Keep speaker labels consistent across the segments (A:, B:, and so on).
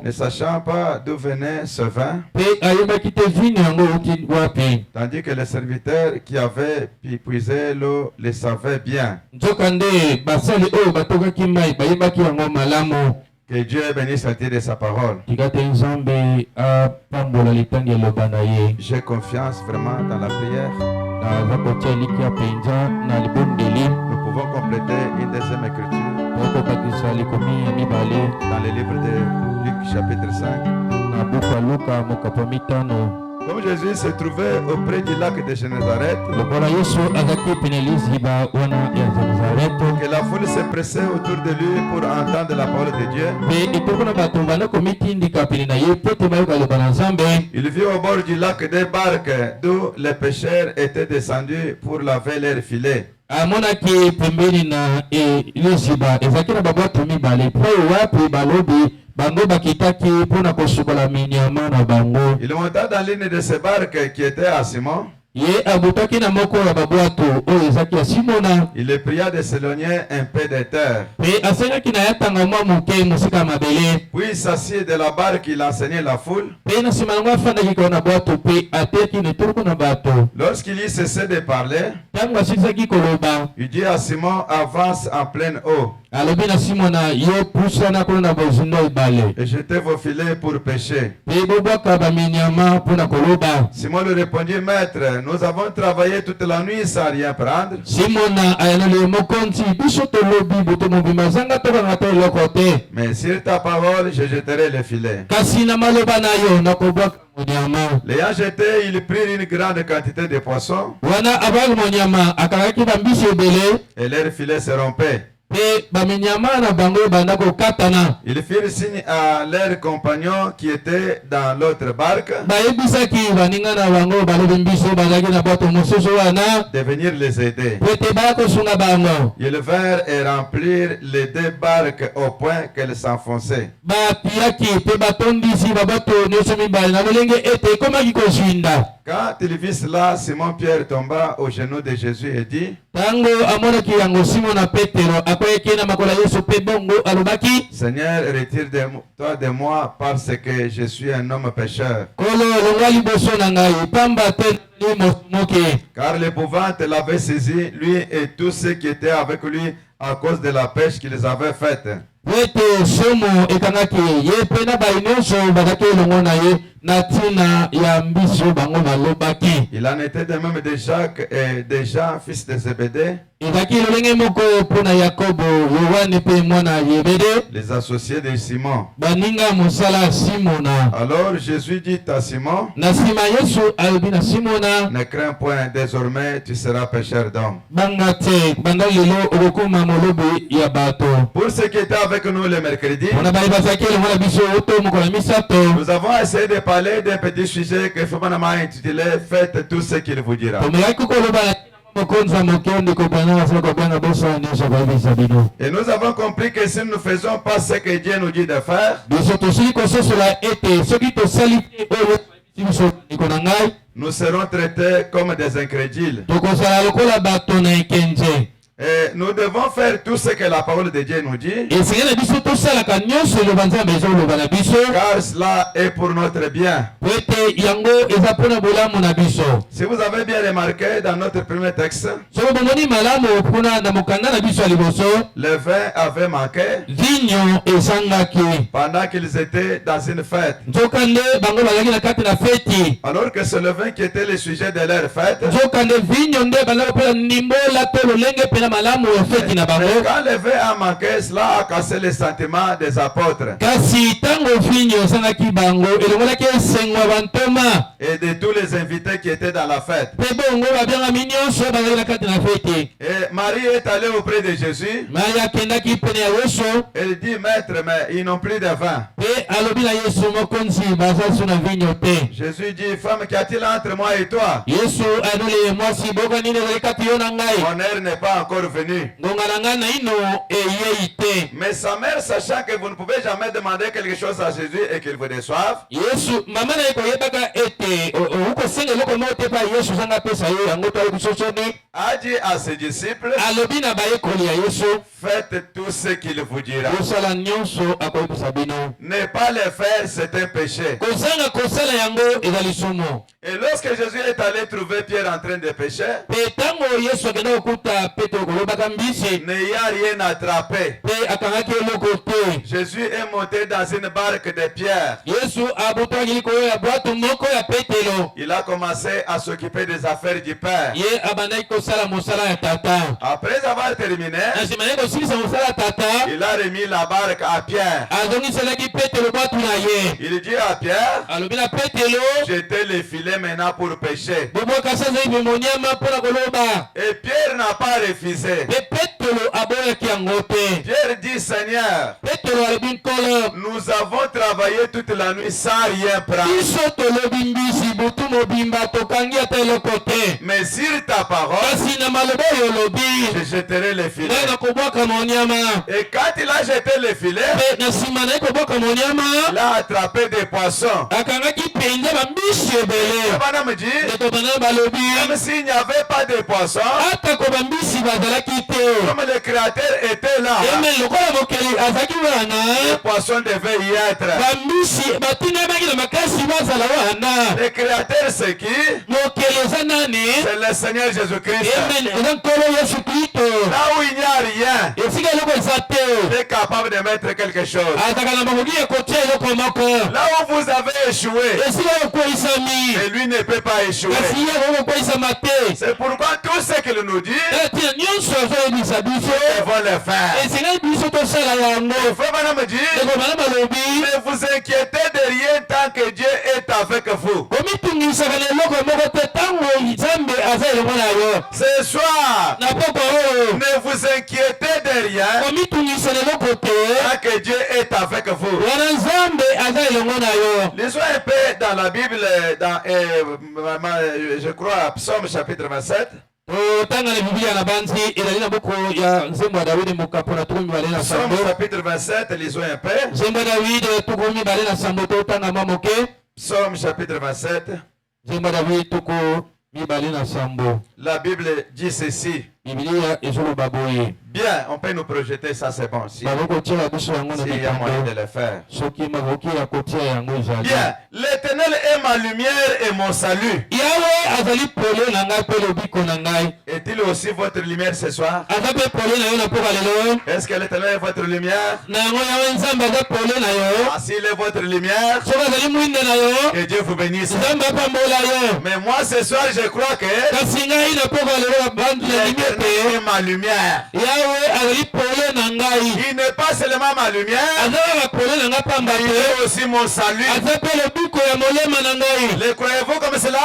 A: ne sachant pas d'où venait ce vin, tandis que les serviteurs qui avaient puisé l'eau le savaient bien. Que Dieu bénisse la de sa parole. J'ai confiance vraiment dans la prière. Nous pouvons compléter une deuxième écriture dans le livre de Luc chapitre 5. Comme Jésus se trouvait auprès du lac de Génézareth, que la foule se pressait autour de lui pour entendre la parole de Dieu, il vit au bord du lac des barques d'où les pêcheurs étaient descendus pour laver leurs filets. Il monta dans l'une de ces barques qui était à Simon. Il le pria de s'éloigner un peu de terre. Puis il s'assit de la barque, il enseignait la foule. Lorsqu'il eut cessé de parler, il dit à Simon, avance en pleine eau et jetez vos filets pour pêcher. Simon lui répondit, maître, nous avons travaillé toute la nuit sans rien prendre. Mais sur ta parole, je jeterai les filets. L'ayant jeté, il prit une grande quantité de poissons et leurs filets se rompaient. Ils firent signe à leurs compagnons qui étaient dans l'autre barque de venir les aider. Ils vinrent et remplirent les deux barques au point qu'elles s'enfonçaient. Quand il vit cela, Simon-Pierre tomba aux genoux de Jésus et dit, Seigneur, retire-toi de moi parce que je suis un homme pécheur. Car l'épouvante l'avait saisi, lui et tous ceux qui étaient avec lui à cause de la pêche qu'ils avaient faite. Il en était de même de Jacques et de Jean, fils de Zébédée, les associés de Simon. Alors Jésus dit à Simon, ne crains point, désormais tu seras pêcheur d'hommes. Pour ceux qui étaient avec nous le mercredi, nous avons essayé de parler d'un petit sujet que Fabana a intitulé « Faites tout ce qu'il vous dira ». Et nous avons compris que si nous ne faisons pas ce que Dieu nous dit de faire, nous serons traités comme des incrédules. Et nous devons faire tout ce que la parole de Dieu nous dit, car cela est pour notre bien. Si vous avez bien remarqué dans notre premier texte, le vin avait manqué pendant qu'ils étaient dans une fête. Alors que c'est le vin qui était le sujet de leur fête. Mais quand le vin a manqué, cela a cassé les sentiments des apôtres et de tous les invités qui étaient dans la fête. Et Marie est allée auprès de Jésus. Elle dit, maître, mais ils n'ont plus de vin. Jésus dit, femme, qu'y a-t-il entre moi et toi? Mon heure n'est pas encore encore venu. Mais sa mère, sachant que vous ne pouvez jamais demander quelque chose à Jésus et qu'il vous déçoive, a dit à ses disciples, faites tout ce qu'il vous dira. Ne pas le faire, c'est un péché. Et lorsque Jésus est allé trouver Pierre en train de pécher, n'ayant rien attrapé, Jésus est monté dans une barque de pierre. Il a commencé à s'occuper des affaires du Père. Après avoir terminé, il a remis la barque à Pierre. Il dit à Pierre, jetez les filets maintenant pour pêcher. Et Pierre n'a pas refusé. Pierre dit, Seigneur, nous avons travaillé toute la nuit sans rien prendre. Mais sur ta parole, je jetterai les filets. Et quand il a jeté les filets, il a attrapé des poissons. Madame dit, même s'il n'y avait pas de poissons, comme le Créateur était là, les poissons devaient y être. Le Créateur c'est qui? C'est le Seigneur Jésus-Christ. Là où il n'y a rien, il est capable de mettre quelque chose. Là où vous avez échoué, et lui ne peut pas échouer. C'est pourquoi tout ce qu'il nous dit, ils vont le faire. Frère Madame dit, ne vous inquiétez de rien tant que Dieu est avec vous. Ce soir, ne vous inquiétez de rien tant que Dieu est avec vous. Lisons un peu dans la Bible, dans, je crois, Psaume chapitre 27. Psaume chapitre 27, lisons un peu. Psaume chapitre 27. La Bible dit ceci. Bien, on peut nous projeter, ça c'est bon. S'il y a moyen de le faire. Bien, l'Éternel est ma lumière et mon salut. Est-il aussi votre lumière ce soir? Est-ce que l'Éternel est votre lumière? Ah, s'il est votre lumière, que Dieu vous bénisse. Mais moi ce soir je crois que l'Éternel est ma lumière. Il n'est pas seulement ma lumière, mais il est aussi mon salut. Le croyez-vous comme cela?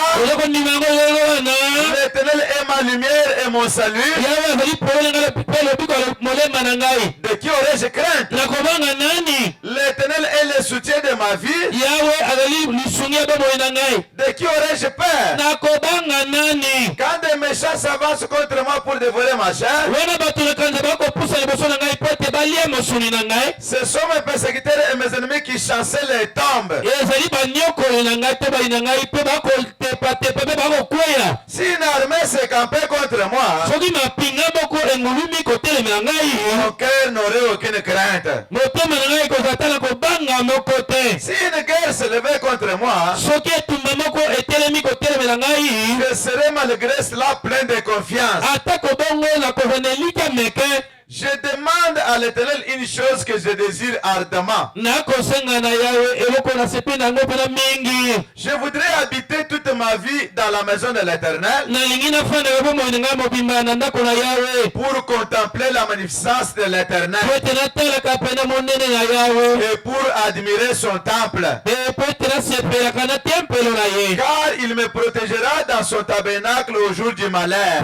A: L'Éternel est ma lumière et mon salut. De qui aurais-je crainte? L'Éternel est le soutien de ma vie. De qui aurais-je peur? Quand des méchants s'avancent contre moi pour dévorer ma chair, ce sont mes persécuteurs et mes ennemis qui chancellent les tombes. Si une armée s'est campée contre moi, mon cœur n'aurait aucune crainte. Si une guerre se levait contre moi, je serais malgré cela plein de confiance. Je demande à l'Éternel une chose que je désire ardemment. Je voudrais habiter toute ma vie dans la maison de l'Éternel pour contempler la magnificence de l'Éternel et pour admirer son temple. Car il me protège protégera dans son tabernacle au jour du malheur.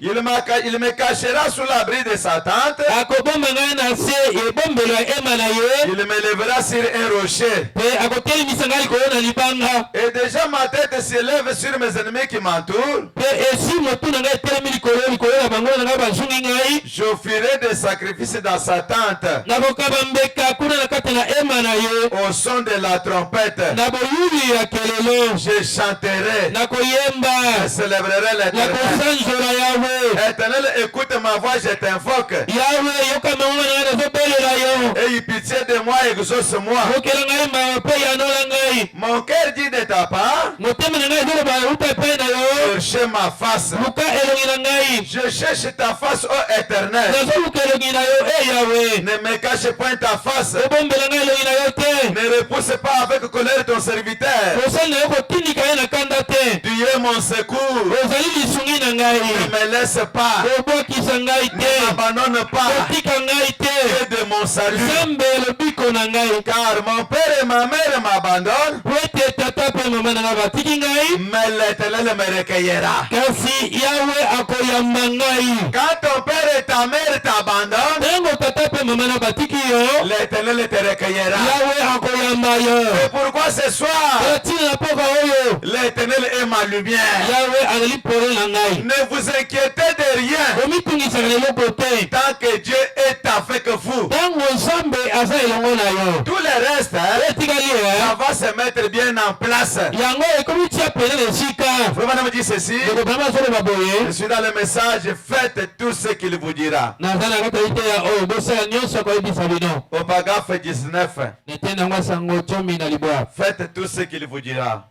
A: Il me cachera sous l'abri de sa tente. Il me lèvera sur un rocher. Et déjà ma tête s'élève sur mes ennemis qui m'entourent. J'offrirai des sacrifices dans sa tente. Au son de la trompette. Je chanterai. Je célébrerai l'Éternel. Éternel, écoute ma voix, je t'invoque. Aie pitié de moi, exauce-moi. Mon cœur dit de ta part. Cherchez ma face. Je cherche ta face, ô Éternel. Ne me cache point ta face. Ne repousse pas avec colère ton serviteur. Tu es mon secours. Ne me laisse pas. Ne m'abandonne pas. Tu es de mon salut. Car mon père et ma mère m'abandonnent. Mais l'Éternel me recueillera. Quand ton père et ta mère t'abandonnent, l'Éternel te recueillera. Et pourquoi ce soir, l'Éternel est ma lumière. Ne vous inquiétez de rien. Tant que Dieu est avec vous. Tout le reste, ça va se mettre bien en place. Vraiment me dit ceci. Je suis dans le message. Faites tout ce qu'il vous dira. Au paragraphe 19. Faites tout ce qu'il vous dira.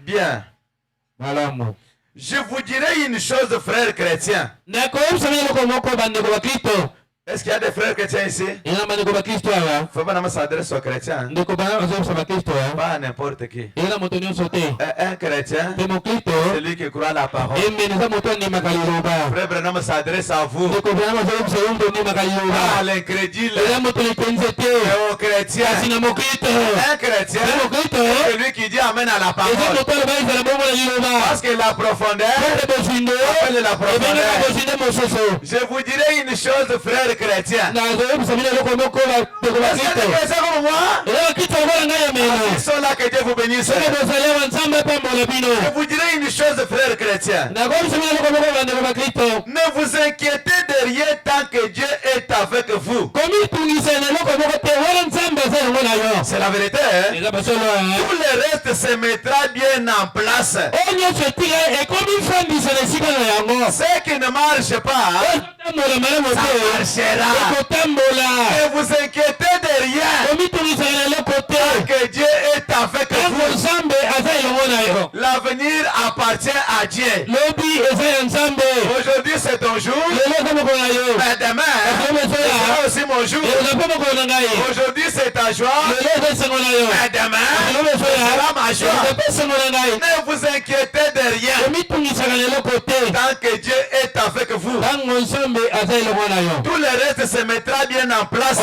A: Bien. Je vous dirai une chose, frères chrétiens. Est-ce qu'il y a des frères chrétiens ici? Il faut pas s'adresser aux chrétiens. Pas à n'importe qui. Un chrétien, celui qui croit à la parole. Frère Branham s'adresse à vous. Pas à l'incrédule. Mais aux chrétiens. Un chrétien, celui qui dit amen à la parole. Parce que la profondeur appelle la profondeur. Je vous dirai une chose, frère chrétien. Est-ce qu'il y a des chrétiens comme moi? Ils sont là, que Dieu vous bénisse. Je vous dirai une chose, frère chrétien. Ne vous inquiétez de rien tant que Dieu est avec vous. C'est la vérité. Hein? Tout le reste se mettra bien en place. Ce qui ne marche pas, ça marchera. Ne vous inquiétez de rien. Tant que Dieu est avec vous. L'avenir appartient à Dieu. Aujourd'hui c'est ton jour. Mais demain sera aussi mon jour. Aujourd'hui c'est ta joie. Mais demain sera ma joie. Ne vous inquiétez de rien. Tant que Dieu est avec vous. Tout le reste se mettra bien en place.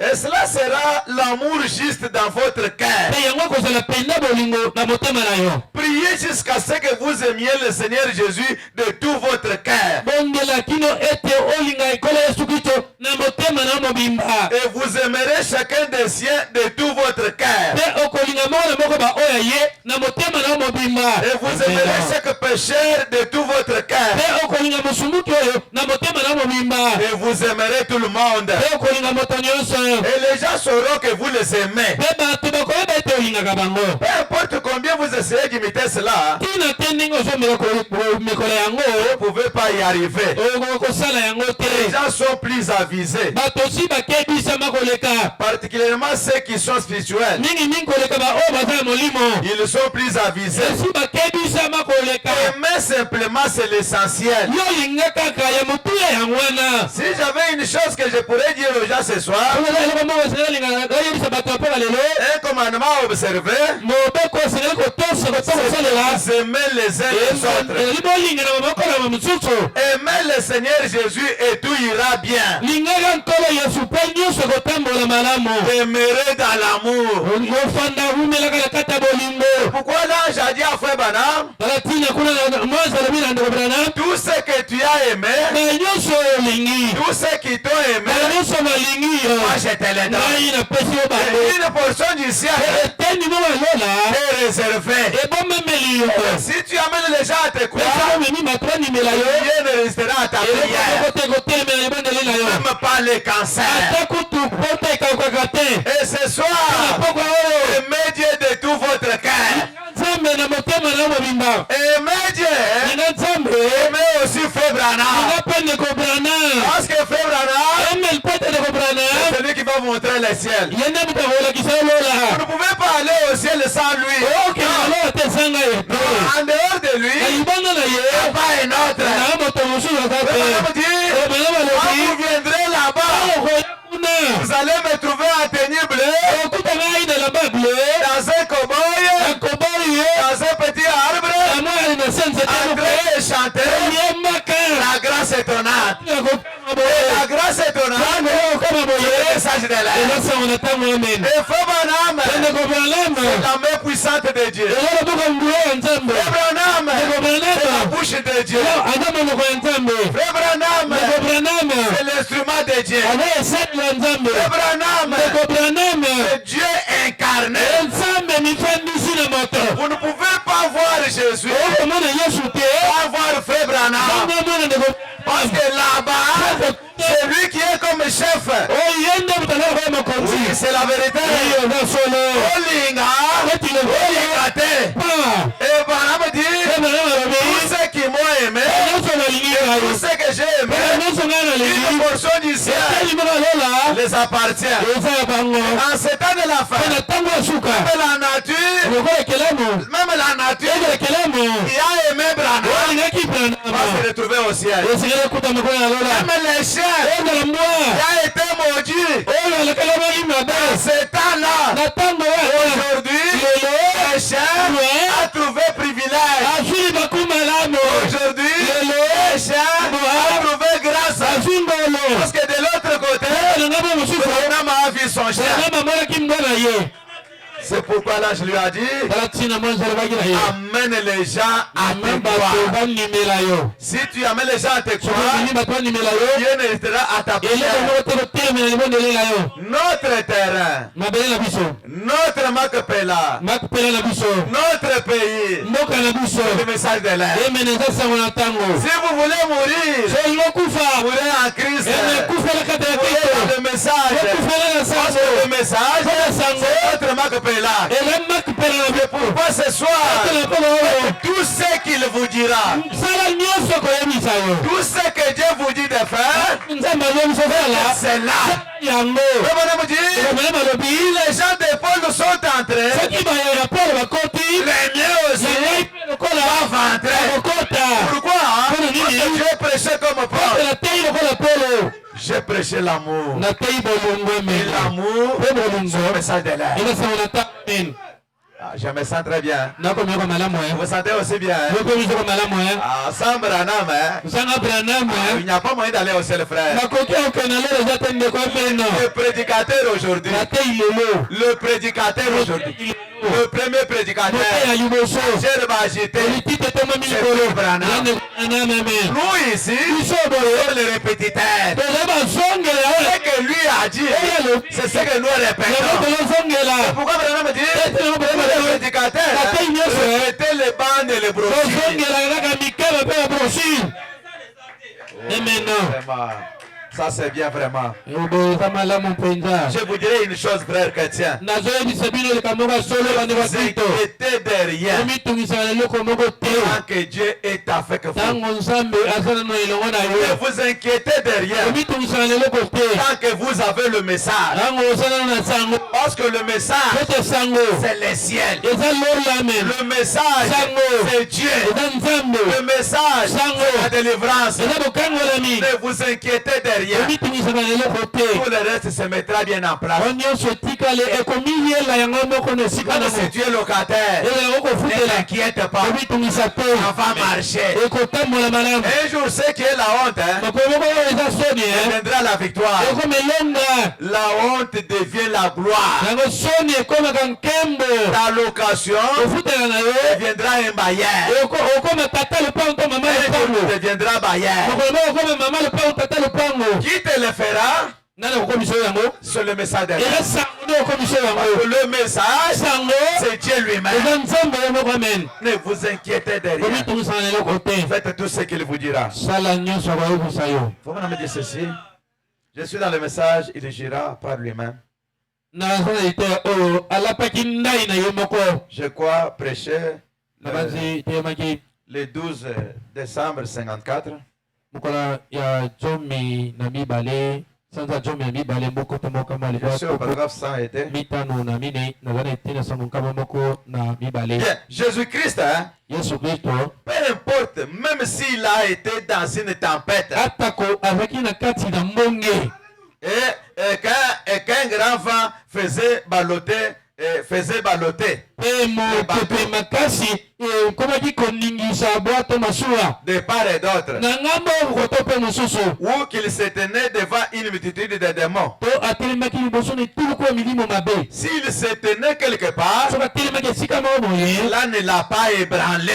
A: Et cela sera l'amour juste dans votre cœur. Priez jusqu'à ce que vous aimiez le Seigneur Jésus de tout votre cœur. Et vous aimerez chacun des siens de tout votre cœur. Et vous aimerez chaque pécheur de tout votre cœur. Et vous aimerez tout le monde. Et les gens sauront que vous les aimez. Peu importe combien vous essayez d'imiter cela, vous ne pouvez pas y arriver. Les gens sont plus avisés. Particulièrement ceux qui sont spirituels. Ils sont plus avisés. Aimer simplement, c'est l'essentiel. Si j'avais une chose que je pourrais dire aux gens ce soir, un commandement à observer, vous aimez les uns les autres. Aimez le Seigneur Jésus et tout ira bien. Demeurez dans l'amour. Pourquoi l'ange a dit à Frère Branham, tout ce que tu as aimé, tout ce qui t'ont aimé, moi je te les donne. Une portion du ciel est réservée. Si tu amènes les gens à te croire, Dieu ne restera à ta prière. Même pas les cancers. Et ce soir, aimez Dieu de tout votre cœur. Aimez Dieu. Aimez aussi Frère Branham. Parce que Frère Branham, c'est celui qui va montrer le ciel. Vous ne pouvez pas aller au ciel sans lui. En dehors de lui, il n'y a pas un autre. Quand vous viendrez là-bas, vous allez me trouver en tenue bleue, dans un cow-boy, dans un petit arbre, en train de chanter la grâce étonnante. La grâce étonnante, c'est le message de l'air. Et Frère Branham, c'est la main puissante de Dieu. Frère Branham, c'est la bouche de Dieu. Frère Branham, c'est l'instrument de Dieu. Frère Branham, c'est Dieu incarné. Vous ne pouvez pas voir Jésus, pas voir Frère Branham. Parce que là-bas, c'est lui qui est comme chef. Oui, c'est la vérité. Et Branham dit, tous ceux qui m'ont aimé, tous ceux que j'ai aimé, une portion du ciel les appartient. En ce temps de la fin, même la nature qui a aimé Branham va se retrouver au ciel. Même les chiens qui a été maudit dans ce temps-là, aujourd'hui, les chiens a trouvé privilège. Aujourd'hui, les chiens a trouvé grâce. Parce que de l'autre côté, Branham a vu son chien. C'est pourquoi là je lui ai dit, amène les gens à te croire. Si tu amènes les gens à te croire, Dieu ne restera à ta prière. Notre terrain, notre Macpela, notre pays, c'est le message de l'air. Si vous voulez mourir, mourrez en Christ. Mourrez dans le message. Parce que le message, c'est notre Macpela. Et pourquoi ce soir, tout ce qu'il vous dira, tout ce que Dieu vous dit de faire, c'est là. Les gens de Paul sont entrés, les miens aussi doivent entrer. Pourquoi? Parce que Dieu prêchait comme Paul. J'ai prêché l'amour. Et l'amour, c'est le message de l'air. Je me sens très bien. Vous vous sentez aussi bien. Sans Branham, il n'y a pas moyen d'aller au ciel, frère. Le prédicateur aujourd'hui, le premier prédicateur, Cher Bajité, c'est Branham. Nous ici, c'est le répétiteur. Ce que lui a dit, c'est ce que nous répétons. Pourquoi Branham dit, le prédicateur, répétez les bandes et les brochures. Et maintenant, ça c'est bien vraiment. Je vous dirai une chose, frère chrétien. Ne vous inquiétez de rien. Tant que Dieu est avec vous. Ne vous inquiétez de rien. Tant que vous avez le message. Parce que le message, c'est le ciel. Le message, c'est Dieu. Le message, c'est la délivrance. Ne vous inquiétez de rien. rien. Tout le reste se mettra bien en place. Même si tu es locataire, ne t'inquiète pas. Ça va marcher. Un jour, ce qui est la honte, deviendra la victoire. La honte devient la gloire. Ta location deviendra un bailleur. Deviendra bailleur. Qui te le fera? C'est le message derrière. Le message, c'est Dieu lui-même. Ne vous inquiétez de rien. Faites tout ce qu'il vous dira. Faut me dire ceci. Je suis dans le message, il gira par lui-même. Je crois prêcher le 12 décembre 54. Je suis au paragraphe 100 Jésus-Christ, peu importe, même s'il a été dans une tempête, et qu'un grand vent faisait balloter, de part et d'autre, ou qu'il se tenait devant une multitude de démons. S'il se tenait quelque part, là ne l'a pas ébranlé.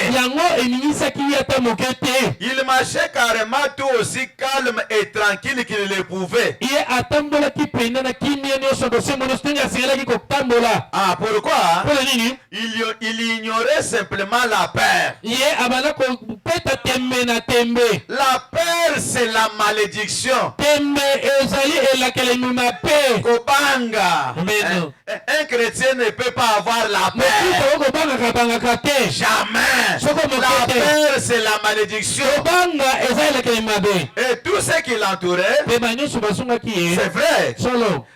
A: Il marchait carrément tout aussi calme et tranquille qu'il le pouvait. Ah, pourquoi? Il ignorait simplement la peur. La peur, c'est la malédiction. Kobanga. Un chrétien ne peut pas avoir la peur. Jamais. La peur, c'est la malédiction. Et tout ce qui l'entourait, c'est vrai.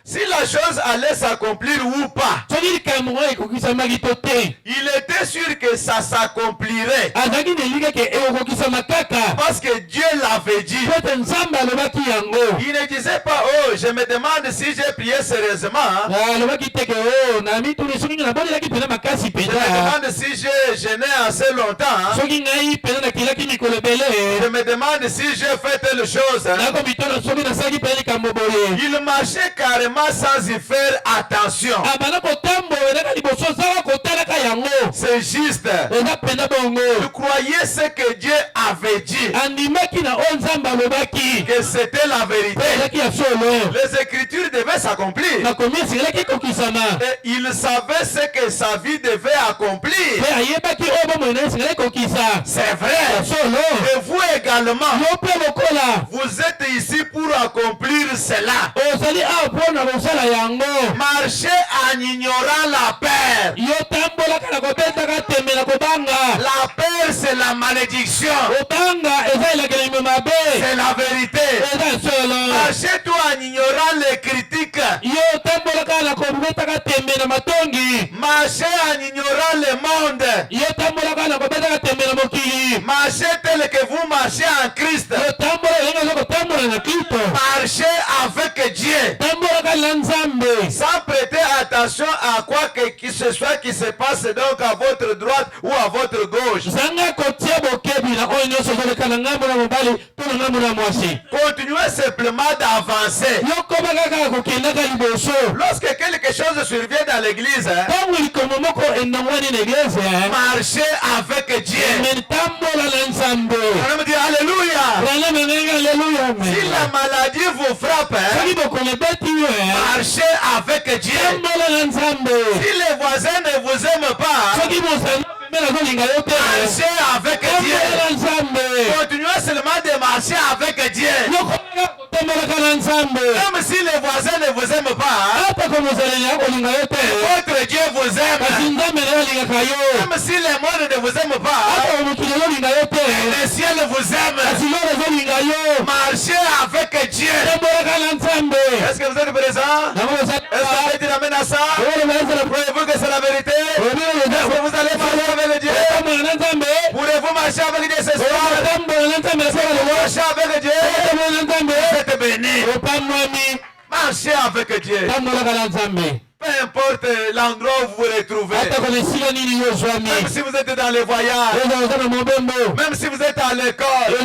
A: Si la chose allait s'accomplir ou pas, il était sûr que ça s'accomplirait. Parce que Dieu l'avait dit. Il ne disait pas, oh, je me demande si j'ai prié sérieusement. Je me demande si j'ai gêné assez longtemps. Je me demande si j'ai fait telle chose. Il marchait carrément sans y faire attention. C'est juste. Tu croyais ce que Dieu avait dit, que c'était la vérité. Les Écritures devaient s'accomplir. Et il savait ce que sa vie devait accomplir. C'est vrai. Et vous également, vous êtes ici pour accomplir cela. Marchez en ignorant la peur. La peur, c'est la malédiction. C'est la vérité. Marchez-toi en ignorant les critiques. Marchez en ignorant le monde. Marchez tel que vous marchez en Christ. Marchez avec Dieu. Sans prêter attention à quoi que ce soit qui se passe donc à votre droite ou à votre gauche. Continuez simplement d'avancer. Lorsque quelque chose survient dans l'église, marchez avec Dieu. On me dit alléluia. Si la maladie vous frappe, marchez avec Dieu. Si les voisins ne vous aiment pas, marchez avec Dieu. Continuez seulement de marcher avec Dieu. Même si les voisins ne vous aiment pas, votre Dieu vous aime. Même si le monde ne vous aime pas, le ciel vous aime. Marchez avec Dieu. Est-ce que vous êtes présents? Est-ce que vous êtes amen à ça? Croyez-vous que c'est la vérité? Est-ce que vous allez marcher avec Dieu? Pourrez-vous marcher avec Dieu ce soir? Marcher avec Dieu? Faites bénir. Marchez avec Dieu. Peu importe l'endroit où vous vous retrouvez. Même si vous êtes dans les voyages. Même si vous êtes à l'école.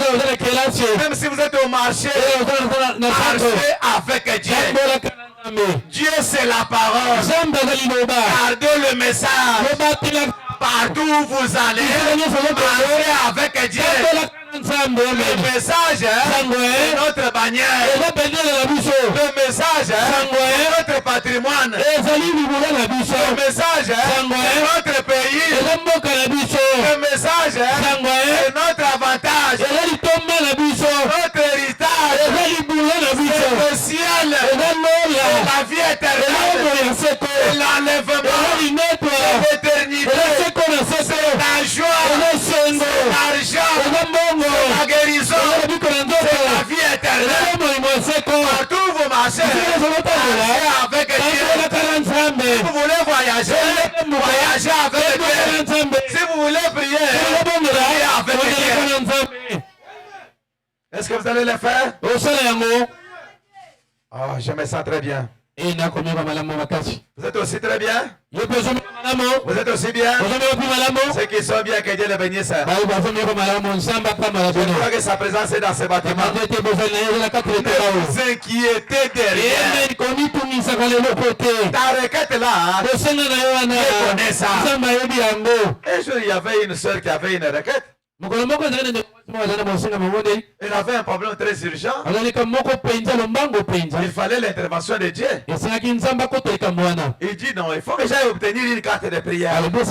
A: Même si vous êtes au marché. Marchez avec Dieu. Dieu c'est la parole. Gardez le message. Partout où vous allez, marchez avec Dieu. Le message est notre bannière. Le message est notre patrimoine. Le message est notre pays. Le message est notre avantage. Notre héritage. Le ciel. La vie éternelle. L'enlèvement. L'éternité. C'est la joie. C'est l'argent. La guérison, c'est la vie éternelle. Partout vous marchez, avec Dieu. Si vous voulez voyager, voyagez avec Dieu. Si vous voulez prier, priez avec Dieu. Est-ce que vous allez le faire? Oh, je me sens très bien. Vous êtes aussi très bien? Vous êtes aussi bien? Ceux qui sont bien, que Dieu les bénisse. Je crois que sa présence est dans ce bâtiment. Ne vous inquiétez de rien. Ta requête là, je connais ça. Un jour, il y avait une soeur qui avait une requête. Il avait un problème très urgent. Il fallait l'intervention de Dieu. Il dit non, il faut que j'aille obtenir une carte de prière. Parce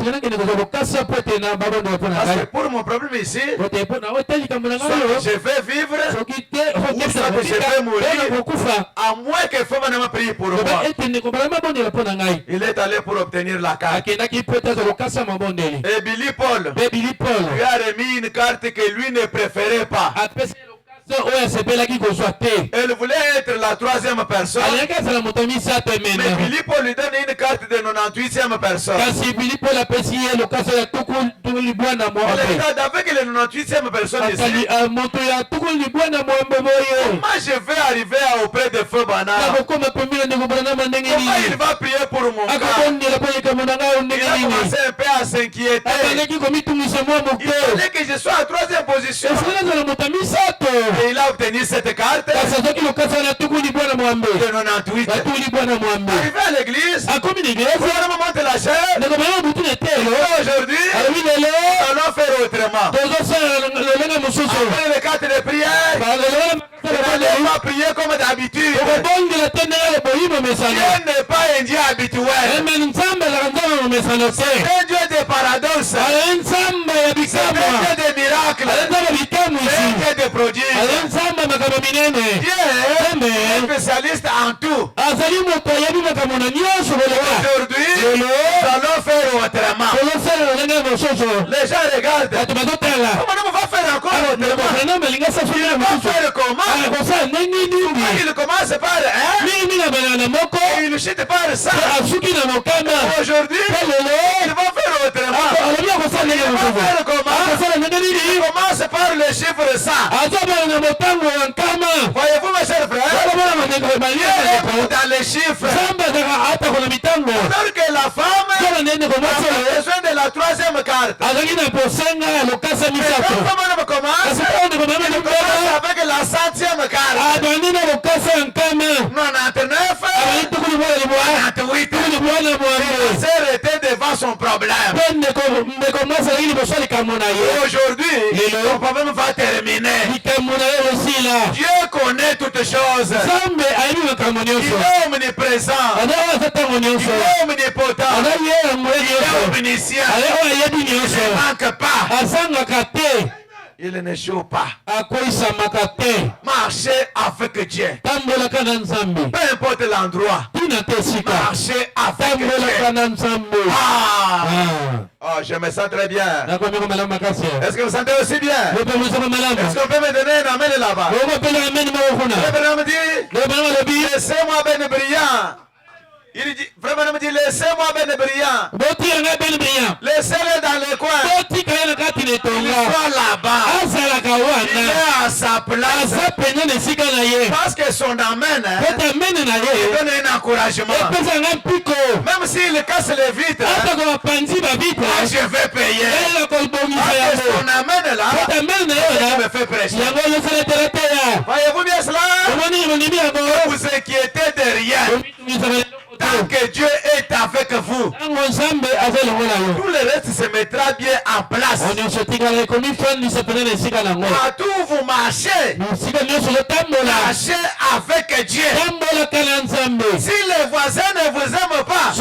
A: que pour mon problème ici, soit je vais vivre, ou soit que je vais mourir, à moins que Femme ne prie pour moi. Il est allé pour obtenir la carte. Et Billy Paul lui a remis une carte que lui ne préférait pas. Elle voulait être la troisième personne. Mais Billy Paul lui donne une carte de 98e personne. Avec les 98e personnes ici, comment je vais arriver auprès de Feu Bana? Comment il va prier pour mon cas? Il a commencé un peu à s'inquiéter. Il fallait que je sois en troisième position. Et il a obtenu cette carte de 98. Arrivé à l'église, on monte la chair. Aujourd'hui, allons faire autrement. Après les cartes de prière, on va pas prier comme d'habitude. Dieu n'est pas un Dieu habituel. C'est un Dieu de paradoxe. C'est un Dieu de miracles. C'est un Dieu de prodiges. Dieu est spécialiste en tout. Aujourd'hui, nous allons faire autrement. Les gens regardent. Comment on va faire encore autrement? Il va faire comment? Il commence par il chute par ça. Aujourd'hui, il va faire autrement. Il va faire comment? Il commence par le chiffre 100. Voyez-vous mes chers frères, dans les chiffres, alors que la femme a besoin de la troisième carte. Comment commence? Il commence avec la centième carte. 99, 98. Il s'est arrêté devant son problème. Aujourd'hui, son problème va terminer. Dieu connaît toutes choses. Il est omniprésent. Il est omnipotent. Il est omniscient. Il ne manque pas. Il n'échoue pas. Marchez avec Dieu. Peu importe l'endroit. Marchez avec Dieu. Oh, je me sens très bien. Est-ce que vous sentez aussi bien? Est-ce qu'on peut me donner un amen là-bas? Laissez-moi Ben Brillant Il dit, vraiment, il me dit, laissez-moi Ben Brillant. Laissez-le dans le coin. Il soit là-bas. Il est à sa place. Parce que son amène, il donne un encouragement. Même s'il casse les vitres, moi, je vais payer. Parce que son amène là, il me fait prêcher. Voyez-vous bien cela? Vous vous inquiétez de rien. Tant que Dieu est avec vous, tout le reste se mettra bien en place. Partout où vous marchez, marchez avec Dieu. Si les voisins ne vous aiment pas,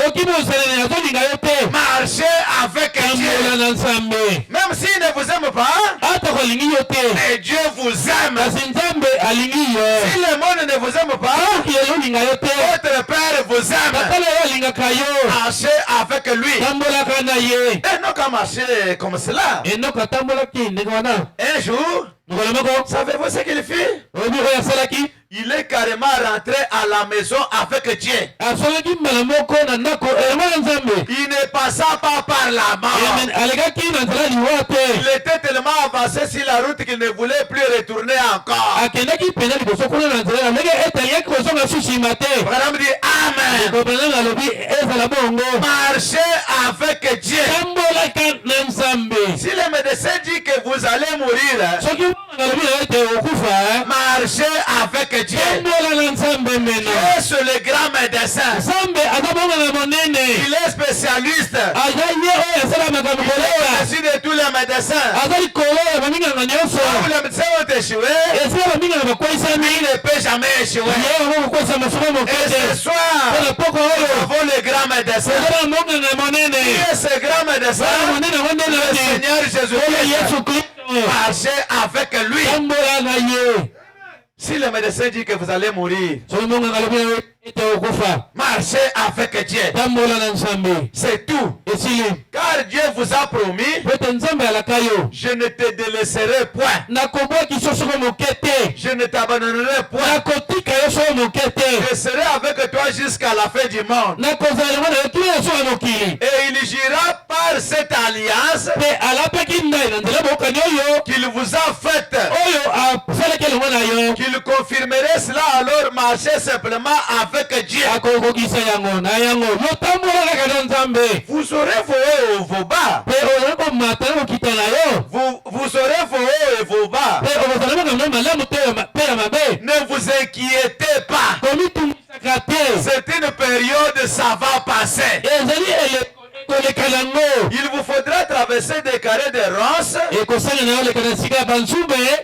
A: marchez avec Dieu. Même s'ils ne vous aiment pas, mais Dieu vous aime. Si le monde ne vous aime pas, votre Père vous aime. Marchez avec lui. Et non qu'à marcher comme cela. Un jour, savez-vous ce qu'il fait? Il est carrément rentré à la maison avec Dieu. Il ne passa pas par la mort. Il était tellement avancé sur la route qu'il ne voulait plus retourner encore. Madame dit Amen. Marchez avec Dieu. Si le médecin dit que vous allez mourir, marchez avec Dieu. Dieu est le grand médecin. Il est spécialiste. Il est au-dessus de tous les médecins. Où les médecins ont échoué, il ne peut jamais échouer. Et ce soir, nous avons le grand médecin. Qui est ce grand médecin? Le Seigneur Jésus-Christ. Marchez avec lui. Si le médecin dit que vous allez mourir, marchez avec Dieu. C'est tout. Car Dieu vous a promis, je ne te délaisserai point. Je ne t'abandonnerai point. Je serai avec toi jusqu'à la fin du monde. Et il jura par cette alliance qu'il vous a faite. Il confirmerait cela, alors marchez simplement avec Dieu. Vous aurez vos hauts et vos bas. Vous aurez vos hauts et vos bas. Ne vous inquiétez pas. C'est une période, ça va passer. Il vous faudra traverser des carrés de ronces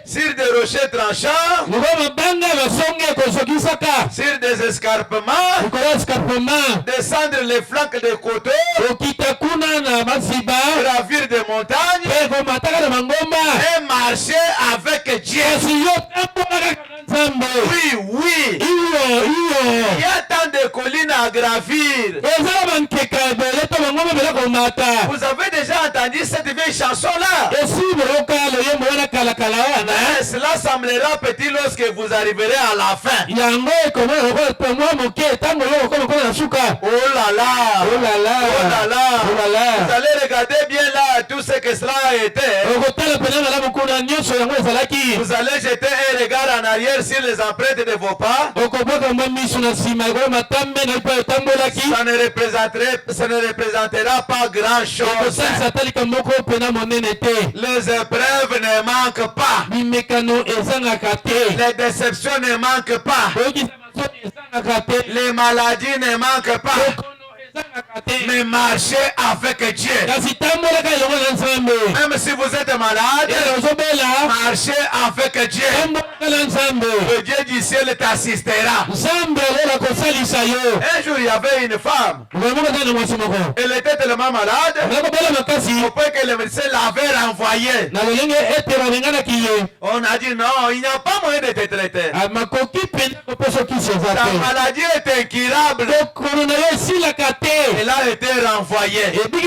A: sur des rochers tranchants, sur des escarpements, descendre les flancs des coteaux, gravir des montagnes et marcher avec Dieu. Oui, oui. Il y a tant de collines à gravir. Vous avez déjà entendu cette vieille chanson-là? Mais cela semblera petit lorsque vous arriverez à la fin. Oh là là. Oh là là. Oh là là. Vous allez regarder bien là tout ce que cela a été. Vous allez jeter un regard en arrière sur les empreintes de vos pas. Ça ne représentera pas grand chose. Les épreuves ne manquent pas. Les déceptions ne manquent pas. Les maladies ne manquent pas. Mais marchez avec Dieu. Même si vous êtes malade, marchez avec Dieu. Le Dieu du ciel t'assistera. Un jour, il y avait une femme. Elle était tellement malade au point que le médecin l'avait renvoyée. On a dit non, il n'y a pas moyen de te traiter. Ta maladie est incurable. il a été renvoyé. Quand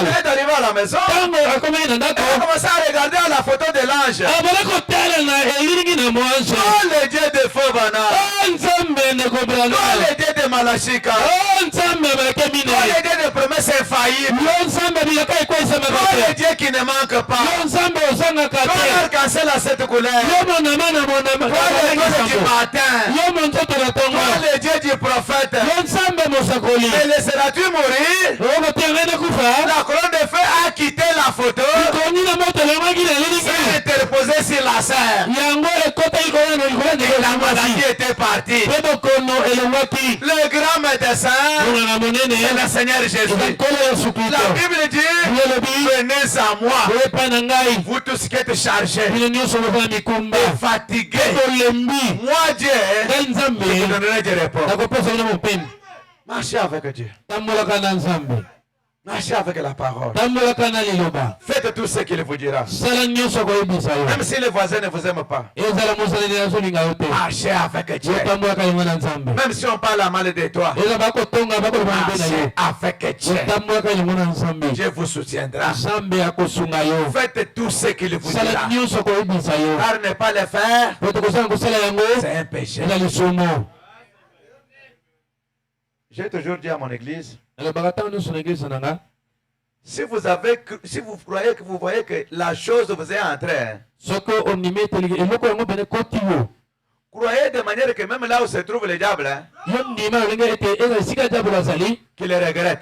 A: il est arrivé à la maison, il a commencé à regarder la photo de l'ange. Oh le Dieu de Fobana, oh le Dieu de Malachika, oh le Dieu de promesses infaillibles, oh le Dieu qui ne manque pas, oh l'arc-en-ciel à cette couleur, oh le Dieu du matin, oh le Dieu du prophète, et laisseras-tu mourir? La colonne de feu a quitté la photo, s'est interposée sur la serre, et la maladie était partie. Le grand médecin, c'est le Seigneur Jésus. La Bible dit, venez à moi, vous tous qui êtes chargés et fatigués, moi Dieu, je vous donnerai des repos. Marchez avec Dieu. Marchez avec la parole. Faites tout ce qu'il vous dira. Même si les voisins ne vous aiment pas. Marchez avec Dieu. Même si on parle mal de toi. Marchez avec Dieu. Dieu vous soutiendra. Faites tout ce qu'il vous dira. Car ne pas le faire, c'est un péché. J'ai toujours dit à mon église, si vous croyez que vous voyez que la chose vous est en train, croyez de manière que même là où se trouve le diable, qu'il le regrette.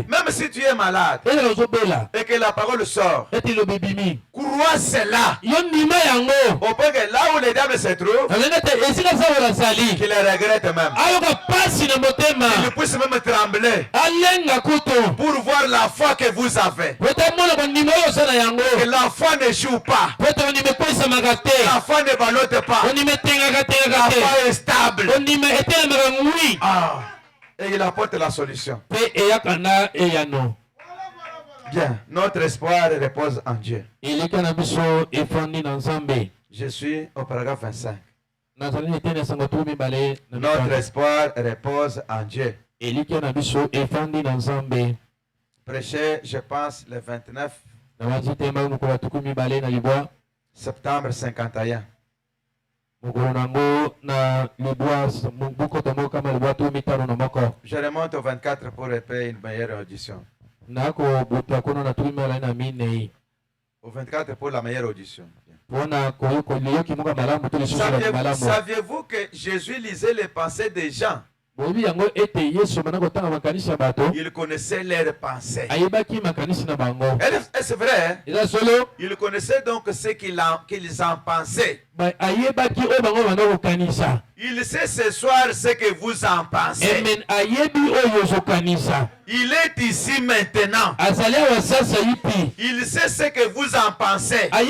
A: Même si tu es malade et que la parole sort, crois cela. Au point que là où le diable se trouve, qu'il le regrette même. Il puisse même trembler pour voir la foi que vous avez. Que la foi ne joue pas. La foi ne ballotte pas. La foi est stable. Ah. Et il apporte la solution. Bien, notre espoir repose en Dieu. Je suis au paragraphe 25. Notre espoir repose en Dieu. Prêché, je pense, le 29 septembre 51. Je remonte au 24 pour épée une meilleure audition. Au 24 pour la meilleure audition. Saviez-vous que Jésus lisait les pensées des gens? Il connaissait leurs pensées. Est-ce vrai? Il connaissait donc ce qu'ils en pensaient. Il sait ce soir ce que vous en pensez. Il est ici maintenant. Il sait ce que vous en pensez. Et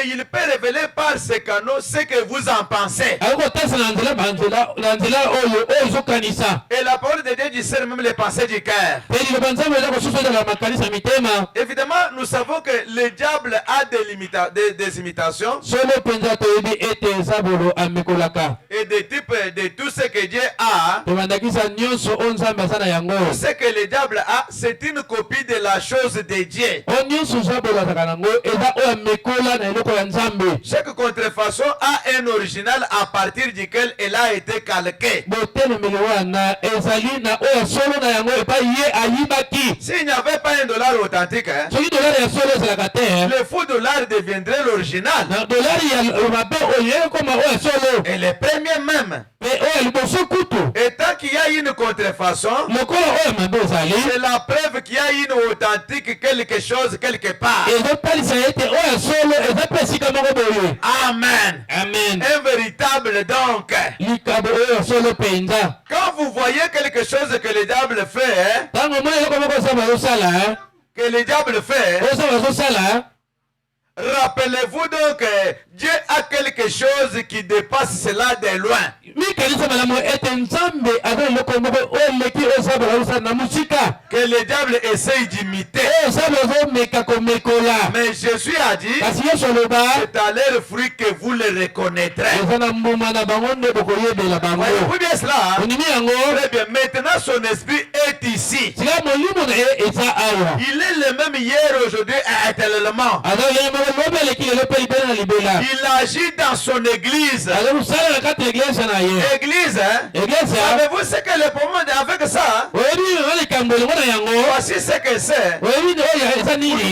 A: il peut révéler par ses canaux ce que vous en pensez. Et la parole de Dieu discerne même les pensées du cœur. Évidemment, nous savons que le diable a des imitations. Et des types de tout ce que Dieu a. Ce que le diable a, c'est une copie de la chose de Dieu. Chaque contrefaçon a un original à partir duquel elle a été calquée. S'il n'y avait pas un dollar authentique, le faux dollar deviendrait l'original. Et les premiers même. Et tant qu'il y a une contrefaçon, c'est la preuve qu'il y a une authentique quelque chose quelque part. Amen. Un véritable donc. Quand vous voyez quelque chose que le diable fait, que le diable fait, Rappelez-vous donc, Dieu a quelque chose qui dépasse cela de loin. Que le diable essaye d'imiter. Mais Jésus a dit, c'est à leur fruit que vous les reconnaîtrez. Voyez-vous bien cela? Très bien. Maintenant, son esprit est ici. Il est le même hier, aujourd'hui et éternellement. Il agit dans son église. Église, savez-vous ce que le problème avec ça? Voici ce que c'est. Vous ne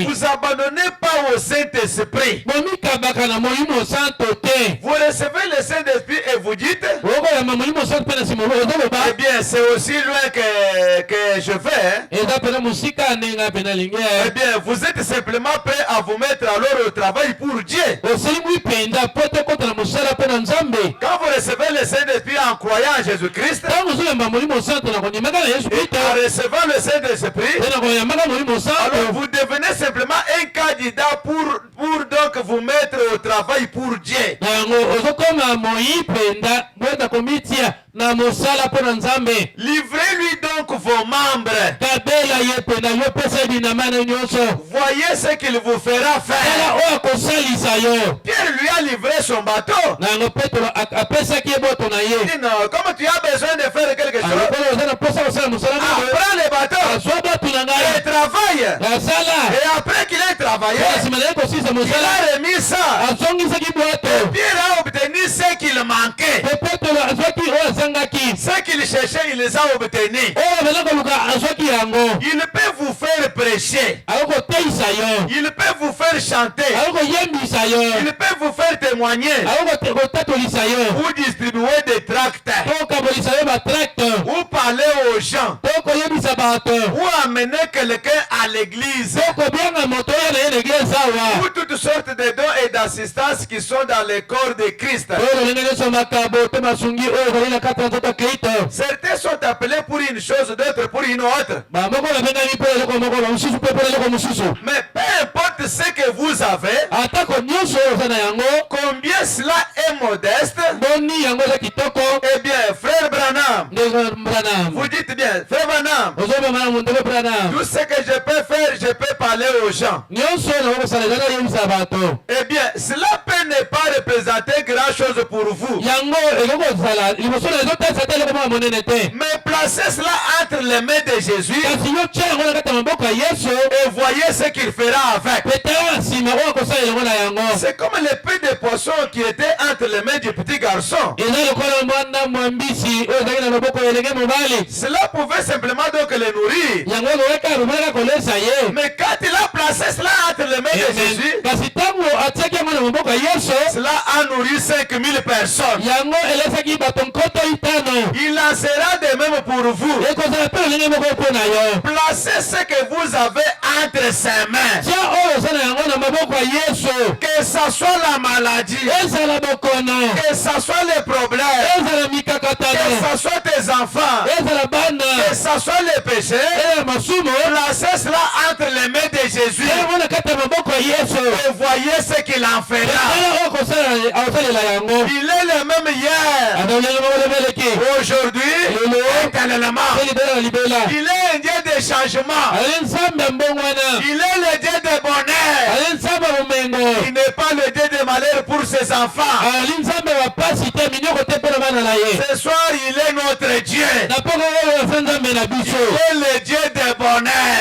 A: vous abandonnez pas au Saint-Esprit. Vous recevez le Saint-Esprit et vous dites, eh bien, c'est aussi loin que je vais. Eh bien, vous êtes simplement prêt à vous mettre alors au travail pour Dieu. Quand vous recevez le Saint-Esprit en croyant en Jésus-Christ, en recevant le Saint-Esprit, alors vous devenez simplement un candidat pour donc vous mettre au travail pour Dieu. Livrez-lui donc vos membres. Voyez ce qu'il vous fera faire. Pierre lui a livré son bateau. Il dit non, comme tu as besoin de faire quelque chose, prends le bateau et travaille. Et après qu'il ait travaillé, il a remis ça. Et Pierre a obtenu ce qu'il manquait. Ce qu'il cherchait, il les a obtenus. Il peut vous faire prêcher. Il peut vous faire chanter. Il peut vous faire témoigner. Ou distribuer des tracts. Ou parler aux gens. Ou amener quelqu'un à l'église. Ou toutes sortes de dons et d'assistance qui sont dans le corps de Christ. Certains sont appelés pour une chose, d'autres pour une autre. Mais peu importe ce que vous avez, combien cela est modeste, eh bien, frère Branham, vous dites bien, frère Branham, tout ce que je peux faire, je peux parler aux gens. Eh bien, cela peut ne pas représenter grand chose pour vous. Mais placez cela entre les mains de Jésus et voyez ce qu'il fera avec. C'est comme les peu de poissons qui étaient entre les mains du petit garçon. Cela pouvait simplement donc les nourrir. Mais quand il a placé cela entre les mains de Jésus, cela a nourri 5000 personnes. Il en sera de même pour vous. Placez ce que vous avez entre ses mains. Que ce soit la maladie, que ce soit les problèmes, que ce soit tes enfants, que ce soit les péchés, placez cela entre les mains de Jésus et voyez ce qu'il en fera. Il est le même hier, aujourd'hui, éternellement. Il est un Dieu de changement. Il est le Dieu de bonheur. Il n'est pas le Dieu de malheur pour ses enfants. Ce soir, il est notre Dieu. Il est le Dieu de bonheur.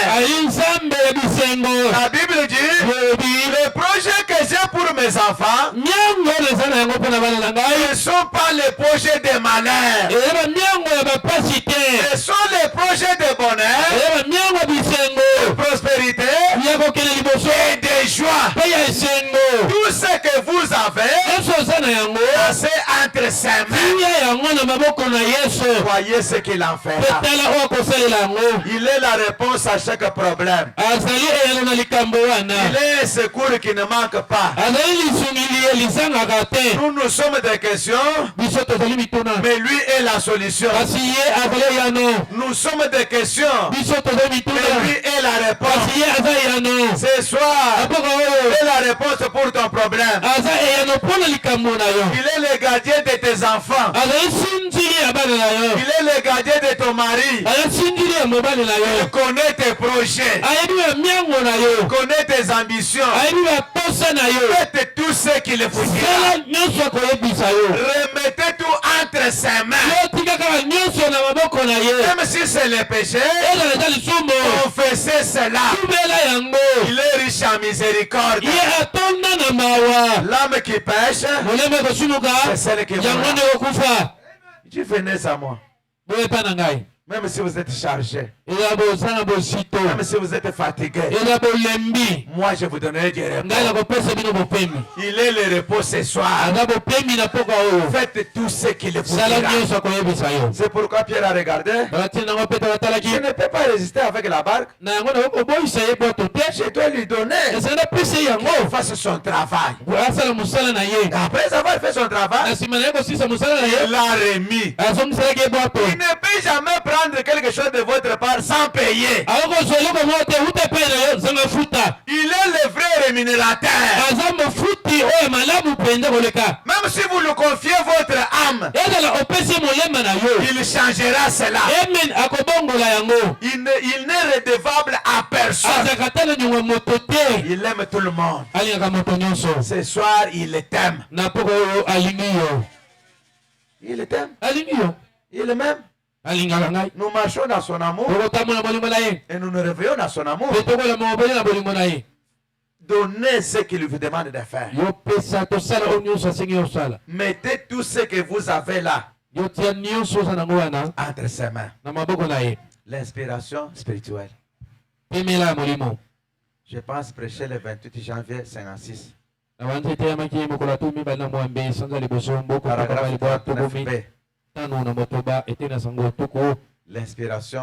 A: La Bible dit, les projets que j'ai pour mes enfants ne sont pas les projets de malheur. Ce sont les projets de bonheur, de prospérité et de joie. Tout ce que vous avez, à passé entre ses mains. Voyez ce qu'il en fera. Il est la réponse à chaque problème. Il est un secours qui ne manque pas. Nous sommes des questions, mais lui est la solution. Nous sommes des questions, mais lui est la réponse. Ce soir, il est la réponse pour ton problème. Il est le gardien de tes enfants. Il est le gardien de ton mari. Il connaît tes projets. Il connaît tes ambitions. Faites tout ce qu'il vous dira. Remettez tout entre ses mains. Même si c'est le péché, confessez cela. Il est riche en miséricorde. L'âme qui pêche, c'est celle qui mourra. Tu venez à moi. Même si vous êtes chargé, même si vous êtes fatigué, moi je vous donnerai du repos. Il est le repos ce soir. Faites tout ce qu'il vous dira. C'est pourquoi Pierre a regardé. Je ne peux pas résister avec la barque. Je dois lui donner qu'il fasse son travail. Après avoir fait son travail, il l'a remis. Il ne peut jamais prendre quelque chose de votre part sans payer. Il est le vrai rémunérateur. Même si vous lui confiez votre âme, il changera cela. Il n'est redevable à personne. Il aime tout le monde. Ce soir, il t'aime. Il t'aime. Il m'aime. Nous marchons dans son amour et nous nous réveillons dans son amour. Donnez ce qu'il vous demande de faire. Mettez tout ce que vous avez là entre ses mains. L'inspiration spirituelle. Je pense prêcher le 28 janvier 56. Paragraphe 39b. L'inspiration.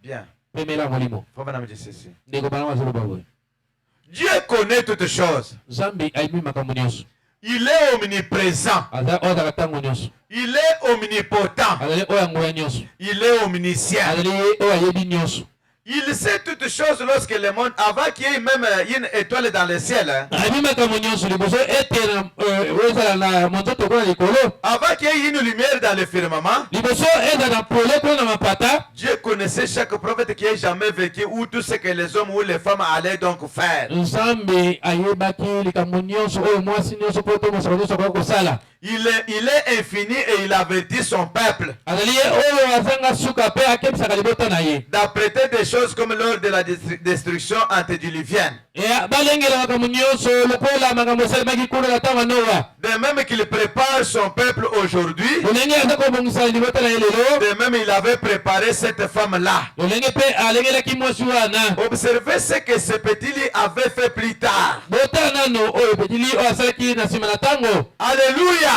A: Bien. Faut maintenant me dire ceci. Dieu connaît toutes choses. Il est omniprésent. Il est omnipotent. Il est omniscient. Il sait toutes choses lorsque le monde, avant qu'il y ait même une étoile dans le ciel, avant qu'il y ait une lumière dans le firmament, Dieu connaissait chaque prophète qui ait jamais vécu ou tout ce que les hommes ou les femmes allaient donc faire. Il est infini et il avertit son peuple d'apprêter des choses comme lors de la destruction antédiluvienne. De même qu'il prépare son peuple aujourd'hui, de même il avait préparé cette femme-là. Observez ce que ce petit lit avait fait plus tard. Alléluia.